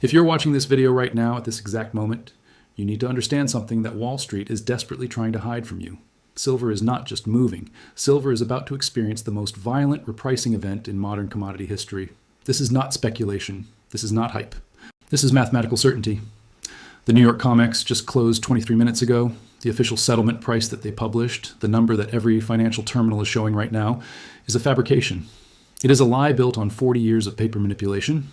If you're watching this video right now at this exact moment, you need to understand something that Wall Street is desperately trying to hide from you. Silver is not just moving. Silver is about to experience the most violent repricing event in modern commodity history. This is not speculation. This is not hype. This is mathematical certainty. The New York COMEX just closed 23 minutes ago. The official settlement price that they published, the number that every financial terminal is showing right now, is a fabrication. It is a lie built on 40 years of paper manipulation.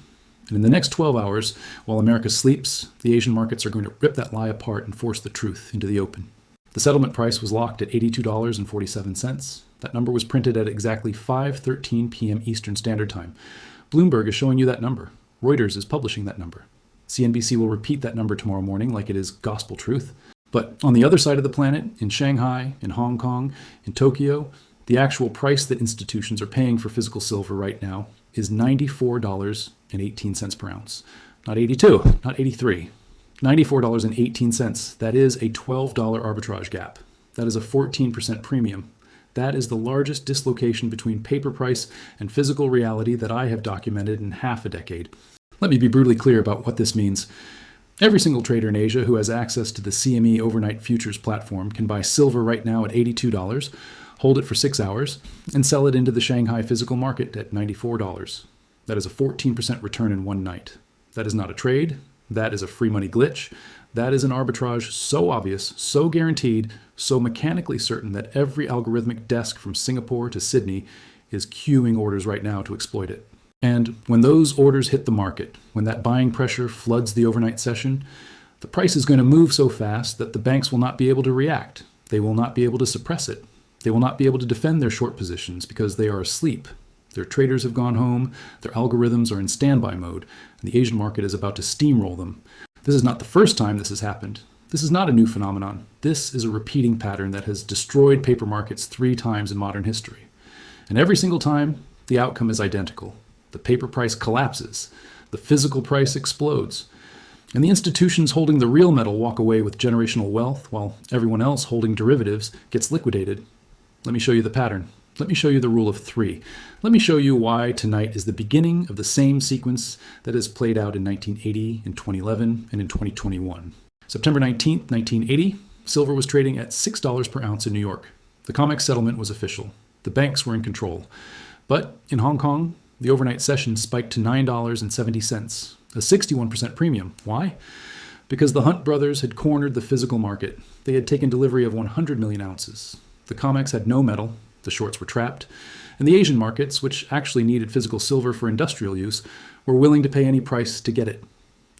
And in the next 12 hours, while America sleeps, the Asian markets are going to rip that lie apart and force the truth into the open. The settlement price was locked at $82.47. That number was printed at exactly 5:13 p.m. Eastern Standard Time. Bloomberg is showing you that number. Reuters is publishing that number. CNBC will repeat that number tomorrow morning like it is gospel truth. But on the other side of the planet, in Shanghai, in Hong Kong, in Tokyo, the actual price that institutions are paying for physical silver right now is $94.18 per ounce. Not 82, not 83. $94.18. That is a $12 arbitrage gap. That is a 14% premium. That is the largest dislocation between paper price and physical reality that I have documented in half a decade. Let me be brutally clear about what this means. Every single trader in Asia who has access to the CME overnight futures platform can buy silver right now at $82, hold it for 6 hours, and sell it into the Shanghai physical market at $94. That is a 14% return in one night. That is not a trade. That is a free money glitch. That is an arbitrage so obvious, so guaranteed, so mechanically certain that every algorithmic desk from Singapore to Sydney is queuing orders right now to exploit it. And when those orders hit the market, when that buying pressure floods the overnight session, the price is going to move so fast that the banks will not be able to react. They will not be able to suppress it. They will not be able to defend their short positions because they are asleep. Their traders have gone home, their algorithms are in standby mode, and the Asian market is about to steamroll them. This is not the first time this has happened. This is not a new phenomenon. This is a repeating pattern that has destroyed paper markets 3 times in modern history. And every single time, the outcome is identical. The paper price collapses, the physical price explodes, and the institutions holding the real metal walk away with generational wealth while everyone else holding derivatives gets liquidated. Let me show you the pattern. Let me show you the rule of 3. Let me show you why tonight is the beginning of the same sequence that has played out in 1980, in 2011, and in 2021. September 19th, 1980, silver was trading at $6 per ounce in New York. The COMEX settlement was official. The banks were in control. But in Hong Kong, the overnight session spiked to $9.70, a 61% premium. Why? Because the Hunt brothers had cornered the physical market. They had taken delivery of 100 million ounces. The COMEX had no metal. The shorts were trapped, and the Asian markets, which actually needed physical silver for industrial use, were willing to pay any price to get it.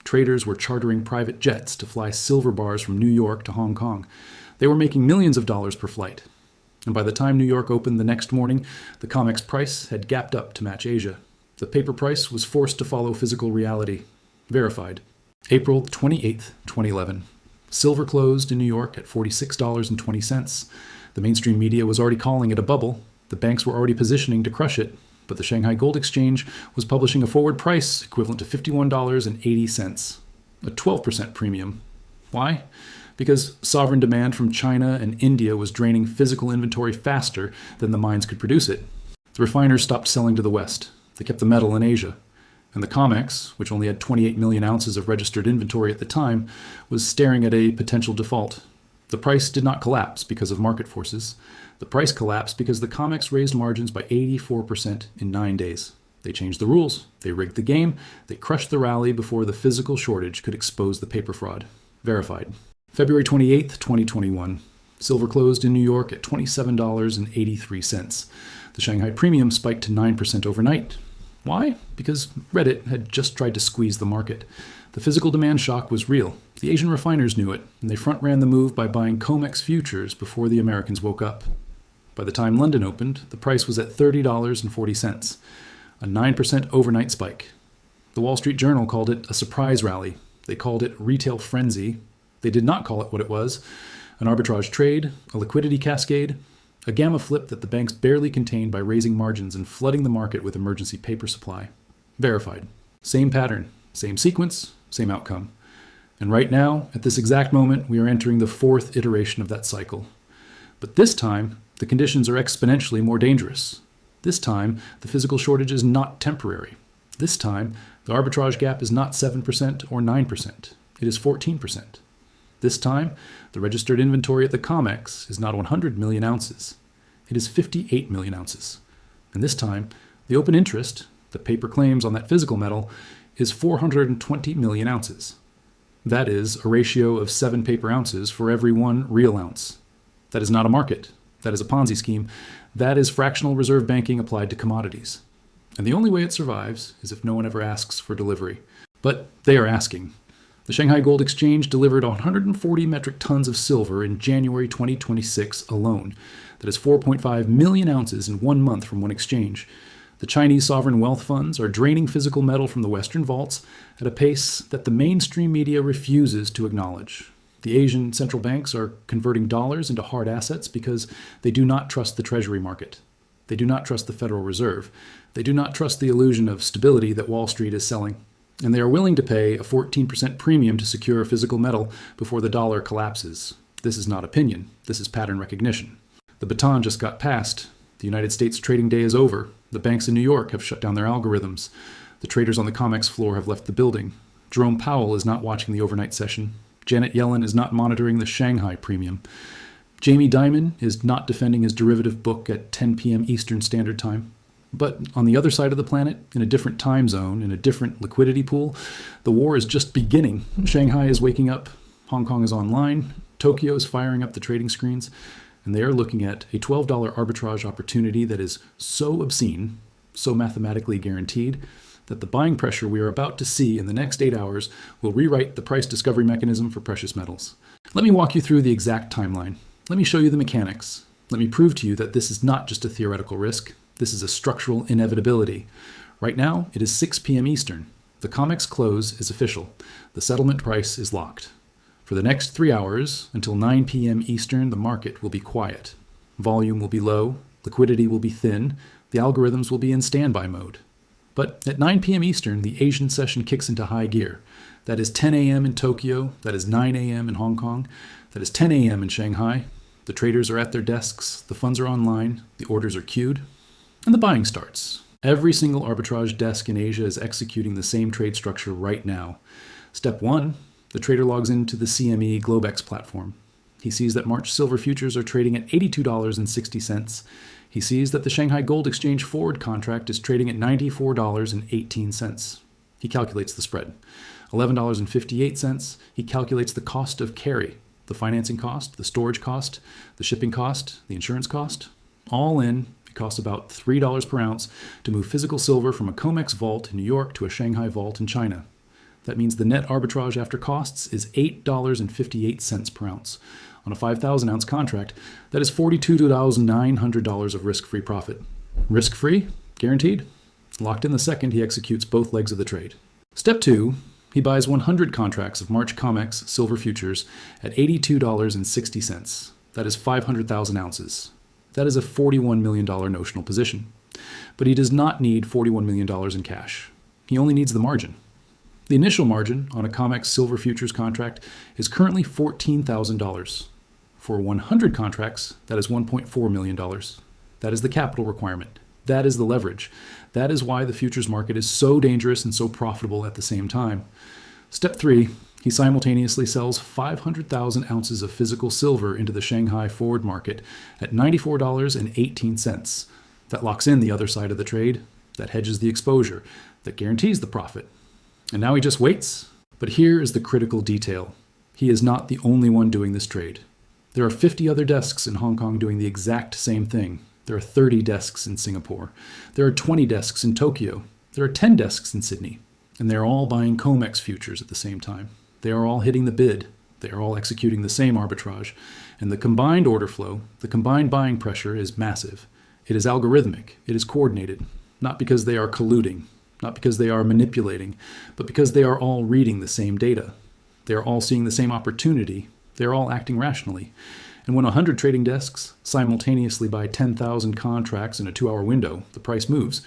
Traders were chartering private jets to fly silver bars from New York to Hong Kong. They were making millions of dollars per flight. And by the time New York opened the next morning, the COMEX price had gapped up to match Asia. The paper price was forced to follow physical reality. Verified. April 28th, 2011. Silver closed in New York at $46.20. The mainstream media was already calling it a bubble. The banks were already positioning to crush it. But the Shanghai Gold Exchange was publishing a forward price equivalent to $51.80, a 12% premium. Why? Because sovereign demand from China and India was draining physical inventory faster than the mines could produce it. The refiners stopped selling to the West. They kept the metal in Asia. And the COMEX, which only had 28 million ounces of registered inventory at the time, was staring at a potential default. The price did not collapse because of market forces. The price collapsed because the COMEX raised margins by 84% in 9 days. They changed the rules. They rigged the game. They crushed the rally before the physical shortage could expose the paper fraud. Verified. February 28th, 2021. Silver closed in New York at $27.83. The Shanghai premium spiked to 9% overnight. Why? Because Reddit had just tried to squeeze the market. The physical demand shock was real. The Asian refiners knew it, and they front-ran the move by buying COMEX futures before the Americans woke up. By the time London opened, the price was at $30.40, a 9% overnight spike. The Wall Street Journal called it a surprise rally. They called it retail frenzy. They did not call it what it was: an arbitrage trade, a liquidity cascade, a gamma flip that the banks barely contained by raising margins and flooding the market with emergency paper supply. Verified. Same pattern, same sequence, same outcome. And right now, at this exact moment, we are entering the 4th iteration of that cycle. But this time, the conditions are exponentially more dangerous. This time, the physical shortage is not temporary. This time, the arbitrage gap is not 7% or 9%. It is 14%. This time, the registered inventory at the COMEX is not 100 million ounces. It is 58 million ounces. And this time, the open interest, the paper claims on that physical metal, is 420 million ounces. That is a ratio of 7 paper ounces for every 1 real ounce. That is not a market. That is a Ponzi scheme. That is fractional reserve banking applied to commodities. And the only way it survives is if no one ever asks for delivery. But they are asking. The Shanghai Gold Exchange delivered 140 metric tons of silver in January 2026 alone. That is 4.5 million ounces in 1 month from one exchange. The Chinese sovereign wealth funds are draining physical metal from the Western vaults at a pace that the mainstream media refuses to acknowledge. The Asian central banks are converting dollars into hard assets because they do not trust the Treasury market. They do not trust the Federal Reserve. They do not trust the illusion of stability that Wall Street is selling. And they are willing to pay a 14% premium to secure physical metal before the dollar collapses. This is not opinion. This is pattern recognition. The baton just got passed. The United States trading day is over. The banks in New York have shut down their algorithms. The traders on the COMEX floor have left the building. Jerome Powell is not watching the overnight session. Janet Yellen is not monitoring the Shanghai premium. Jamie Dimon is not defending his derivative book at 10 p.m. Eastern Standard Time. But on the other side of the planet, in a different time zone, in a different liquidity pool, the war is just beginning. Shanghai is waking up. Hong Kong is online. Tokyo is firing up the trading screens. And they are looking at a $12 arbitrage opportunity that is so obscene, so mathematically guaranteed, that the buying pressure we are about to see in the next 8 hours will rewrite the price discovery mechanism for precious metals. Let me walk you through the exact timeline. Let me show you the mechanics. Let me prove to you that this is not just a theoretical risk. This is a structural inevitability. Right now, it is 6 p.m. Eastern. The COMEX close is official. The settlement price is locked. For the next 3 hours, until 9 p.m. Eastern, the market will be quiet. Volume will be low, liquidity will be thin, the algorithms will be in standby mode. But at 9 p.m. Eastern, the Asian session kicks into high gear. That is 10 a.m. in Tokyo, that is 9 a.m. in Hong Kong, that is 10 a.m. in Shanghai. The traders are at their desks, the funds are online, the orders are queued, and the buying starts. Every single arbitrage desk in Asia is executing the same trade structure right now. Step 1. The trader logs into the CME Globex platform. He sees that March silver futures are trading at $82.60. He sees that the Shanghai Gold Exchange forward contract is trading at $94.18. He calculates the spread. $11.58. He calculates the cost of carry, the financing cost, the storage cost, the shipping cost, the insurance cost. All in, it costs about $3 per ounce to move physical silver from a COMEX vault in New York to a Shanghai vault in China. That means the net arbitrage after costs is $8.58 per ounce. On a 5,000 ounce contract, that is $42,900 of risk-free profit. Risk-free? Guaranteed? Locked in the second he executes both legs of the trade. Step 2, he buys 100 contracts of March COMEX silver futures at $82.60. That is 500,000 ounces. That is a $41 million notional position. But he does not need $41 million in cash. He only needs the margin. The initial margin on a COMEX silver futures contract is currently $14,000. For 100 contracts, that is $1.4 million. That is the capital requirement. That is the leverage. That is why the futures market is so dangerous and so profitable at the same time. Step 3, he simultaneously sells 500,000 ounces of physical silver into the Shanghai forward market at $94.18. That locks in the other side of the trade. That hedges the exposure. That guarantees the profit. And now he just waits. But here is the critical detail. He is not the only one doing this trade. There are 50 other desks in Hong Kong doing the exact same thing. There are 30 desks in Singapore. There are 20 desks in Tokyo. There are 10 desks in Sydney. And they are all buying COMEX futures at the same time. They are all hitting the bid. They are all executing the same arbitrage. And the combined order flow, the combined buying pressure is massive. It is algorithmic. It is coordinated. Not because they are colluding. Not because they are manipulating, but because they are all reading the same data. They are all seeing the same opportunity. They are all acting rationally. And when 100 trading desks simultaneously buy 10,000 contracts in a 2-hour window, the price moves.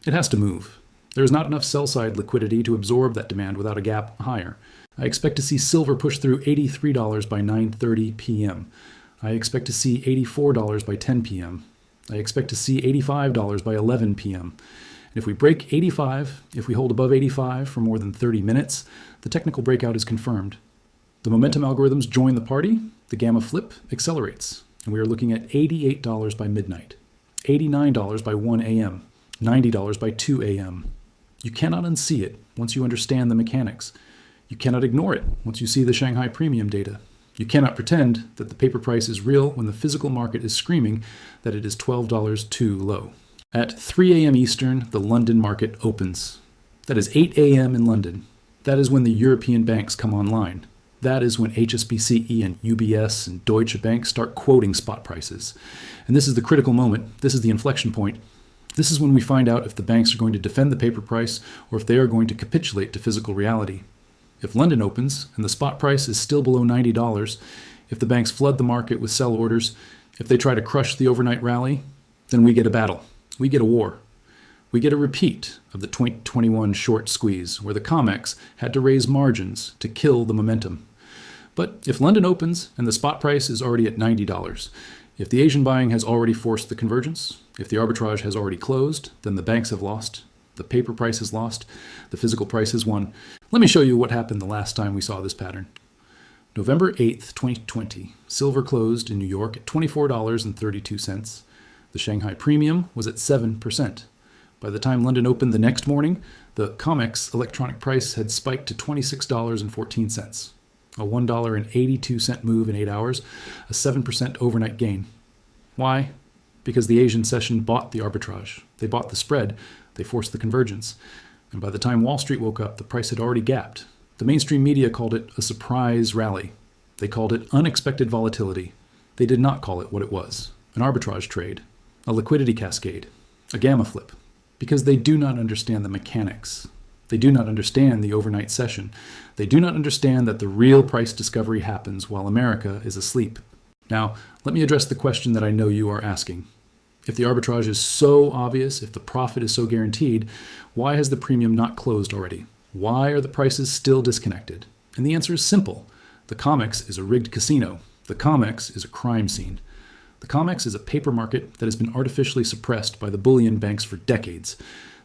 It has to move. There is not enough sell-side liquidity to absorb that demand without a gap higher. I expect to see silver push through $83 by 9:30 p.m. I expect to see $84 by 10 p.m. I expect to see $85 by 11 p.m. And if we break 85, if we hold above 85 for more than 30 minutes, the technical breakout is confirmed. The momentum algorithms join the party, the gamma flip accelerates, and we are looking at $88 by midnight, $89 by 1 a.m., $90 by 2 a.m. You cannot unsee it once you understand the mechanics. You cannot ignore it once you see the Shanghai premium data. You cannot pretend that the paper price is real when the physical market is screaming that it is $12 too low. At 3 a.m. Eastern, the London market opens. That is 8 a.m. in London. That is when the European banks come online. That is when HSBC and UBS and Deutsche Bank start quoting spot prices. And this is the critical moment. This is the inflection point. This is when we find out if the banks are going to defend the paper price or if they are going to capitulate to physical reality. If London opens and the spot price is still below $90, if the banks flood the market with sell orders, if they try to crush the overnight rally, then we get a battle. We get a war. We get a repeat of the 2021 short squeeze, where the COMEX had to raise margins to kill the momentum. But if London opens and the spot price is already at $90, if the Asian buying has already forced the convergence, if the arbitrage has already closed, then the banks have lost, the paper price has lost, the physical price has won. Let me show you what happened the last time we saw this pattern. November 8th, 2020, silver closed in New York at $24.32. The Shanghai premium was at 7%. By the time London opened the next morning, the COMEX electronic price had spiked to $26.14. A $1.82 move in 8 hours, a 7% overnight gain. Why? Because the Asian session bought the arbitrage. They bought the spread. They forced the convergence. And by the time Wall Street woke up, the price had already gapped. The mainstream media called it a surprise rally. They called it unexpected volatility. They did not call it what it was, an arbitrage trade, a liquidity cascade, a gamma flip, because they do not understand the mechanics. They do not understand the overnight session. They do not understand that the real price discovery happens while America is asleep. Now, let me address the question that I know you are asking. If the arbitrage is so obvious, if the profit is so guaranteed, why has the premium not closed already? Why are the prices still disconnected? And the answer is simple. The COMEX is a rigged casino. The COMEX is a crime scene. The COMEX is a paper market that has been artificially suppressed by the bullion banks for decades.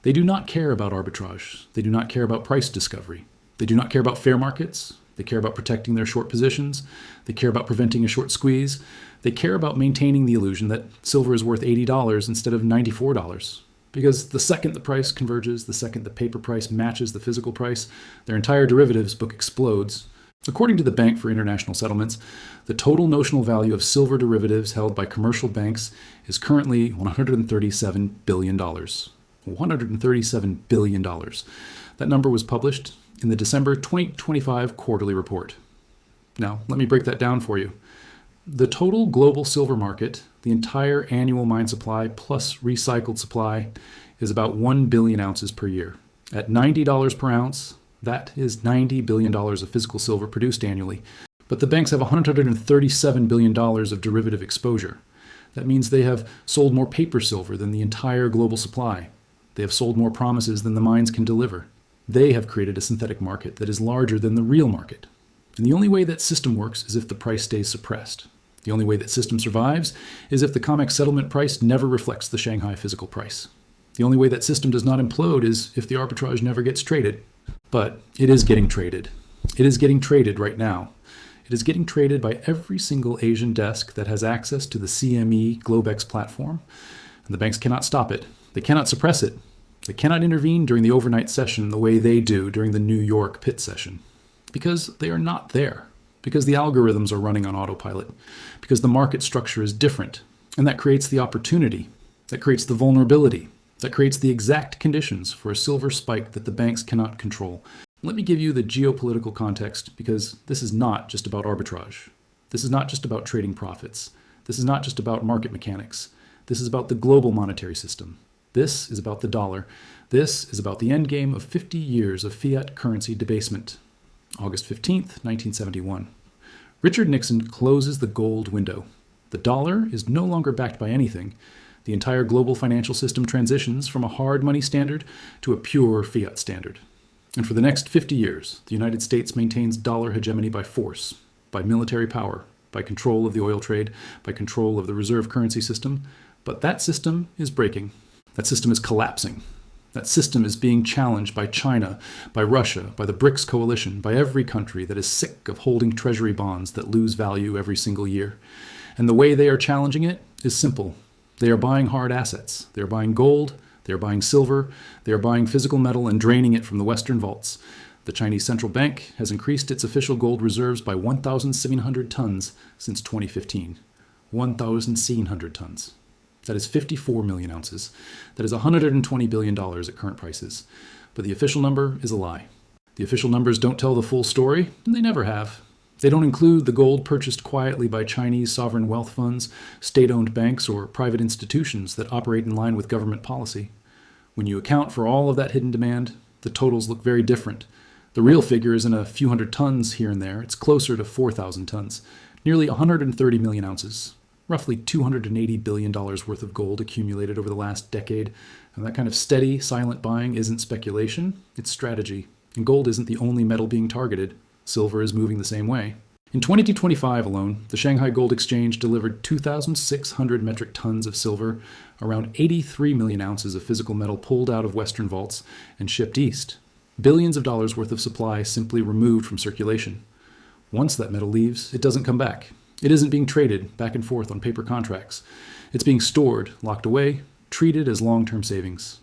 They do not care about arbitrage. They do not care about price discovery. They do not care about fair markets. They care about protecting their short positions. They care about preventing a short squeeze. They care about maintaining the illusion that silver is worth $80 instead of $94. Because the second the price converges, the second the paper price matches the physical price, their entire derivatives book explodes. According to the Bank for International Settlements, the total notional value of silver derivatives held by commercial banks is currently $137 billion. $137 billion. That number was published in the December 2025 quarterly report. Now, let me break that down for you. The total global silver market, the entire annual mine supply plus recycled supply, is about 1 billion ounces per year. At $90 per ounce, that is $90 billion of physical silver produced annually. But the banks have $137 billion of derivative exposure. That means they have sold more paper silver than the entire global supply. They have sold more promises than the mines can deliver. They have created a synthetic market that is larger than the real market. And the only way that system works is if the price stays suppressed. The only way that system survives is if the COMEX settlement price never reflects the Shanghai physical price. The only way that system does not implode is if the arbitrage never gets traded. But it is getting traded. It is getting traded right now. It is getting traded by every single Asian desk that has access to the CME Globex platform. And the banks cannot stop it. They cannot suppress it. They cannot intervene during the overnight session the way they do during the New York pit session. Because they are not there. Because the algorithms are running on autopilot. Because the market structure is different. And that creates the opportunity. That creates the vulnerability. That creates the exact conditions for a silver spike that the banks cannot control. Let me give you the geopolitical context, because this is not just about arbitrage. This is not just about trading profits. This is not just about market mechanics. This is about the global monetary system. This is about the dollar. This is about the endgame of 50 years of fiat currency debasement. August 15th, 1971. Richard Nixon closes the gold window. The dollar is no longer backed by anything. The entire global financial system transitions from a hard money standard to a pure fiat standard. And for the next 50 years, the United States maintains dollar hegemony by force, by military power, by control of the oil trade, by control of the reserve currency system. But that system is breaking. That system is collapsing. That system is being challenged by China, by Russia, by the BRICS coalition, by every country that is sick of holding treasury bonds that lose value every single year. And the way they are challenging it is simple. They are buying hard assets. They are buying gold, they are buying silver, they are buying physical metal and draining it from the Western vaults. The Chinese central bank has increased its official gold reserves by 1,700 tons since 2015. 1,700 tons. That is 54 million ounces. That is $120 billion at current prices. But the official number is a lie. The official numbers don't tell the full story, and they never have. They don't include the gold purchased quietly by Chinese sovereign wealth funds, state-owned banks, or private institutions that operate in line with government policy. When you account for all of that hidden demand, the totals look very different. The real figure isn't a few hundred tons here and there. It's closer to 4,000 tons, nearly 130 million ounces. Roughly $280 billion worth of gold accumulated over the last decade. And that kind of steady, silent buying isn't speculation, it's strategy. And gold isn't the only metal being targeted. Silver is moving the same way. In 2025 alone, the Shanghai Gold Exchange delivered 2,600 metric tons of silver, around 83 million ounces of physical metal pulled out of Western vaults and shipped east. Billions of dollars worth of supply simply removed from circulation. Once that metal leaves, it doesn't come back. It isn't being traded back and forth on paper contracts. It's being stored, locked away, treated as long-term savings.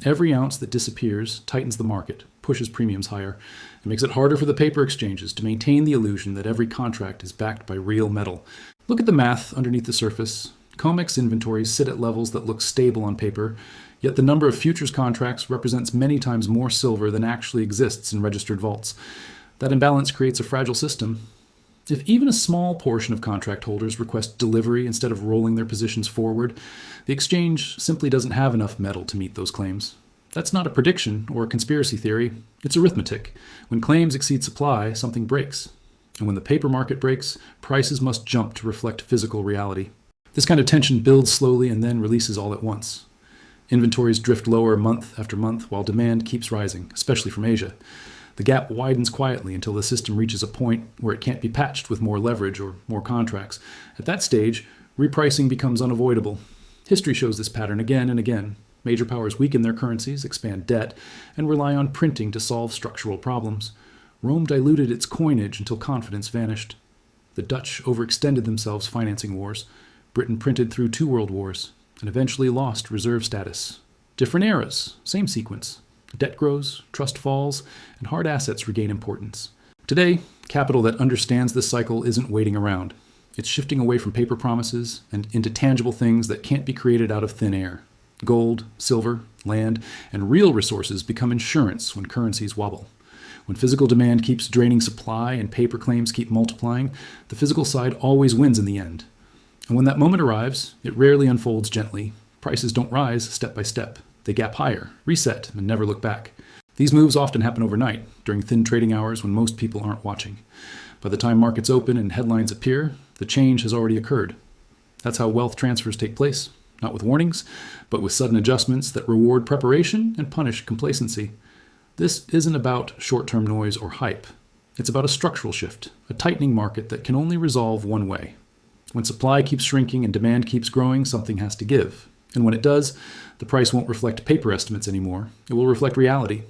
Every ounce that disappears tightens the market, pushes premiums higher, and makes it harder for the paper exchanges to maintain the illusion that every contract is backed by real metal. Look at the math underneath the surface. COMEX inventories sit at levels that look stable on paper, yet the number of futures contracts represents many times more silver than actually exists in registered vaults. That imbalance creates a fragile system. If even a small portion of contract holders request delivery instead of rolling their positions forward, the exchange simply doesn't have enough metal to meet those claims. That's not a prediction or a conspiracy theory. It's arithmetic. When claims exceed supply, something breaks. And when the paper market breaks, prices must jump to reflect physical reality. This kind of tension builds slowly and then releases all at once. Inventories drift lower month after month while demand keeps rising, especially from Asia. The gap widens quietly until the system reaches a point where it can't be patched with more leverage or more contracts. At that stage, repricing becomes unavoidable. History shows this pattern again and again. Major powers weaken their currencies, expand debt, and rely on printing to solve structural problems. Rome diluted its coinage until confidence vanished. The Dutch overextended themselves financing wars. Britain printed through 2 world wars and eventually lost reserve status. Different eras, same sequence. Debt grows, trust falls, and hard assets regain importance. Today, capital that understands this cycle isn't waiting around. It's shifting away from paper promises and into tangible things that can't be created out of thin air. Gold, silver, land, and real resources become insurance when currencies wobble. When physical demand keeps draining supply and paper claims keep multiplying, the physical side always wins in the end. And when that moment arrives, it rarely unfolds gently. Prices don't rise step by step. They gap higher, reset, and never look back. These moves often happen overnight, during thin trading hours when most people aren't watching. By the time markets open and headlines appear, the change has already occurred. That's how wealth transfers take place, not with warnings, but with sudden adjustments that reward preparation and punish complacency. This isn't about short-term noise or hype. It's about a structural shift, a tightening market that can only resolve one way. When supply keeps shrinking and demand keeps growing, something has to give. And when it does, the price won't reflect paper estimates anymore. It will reflect reality.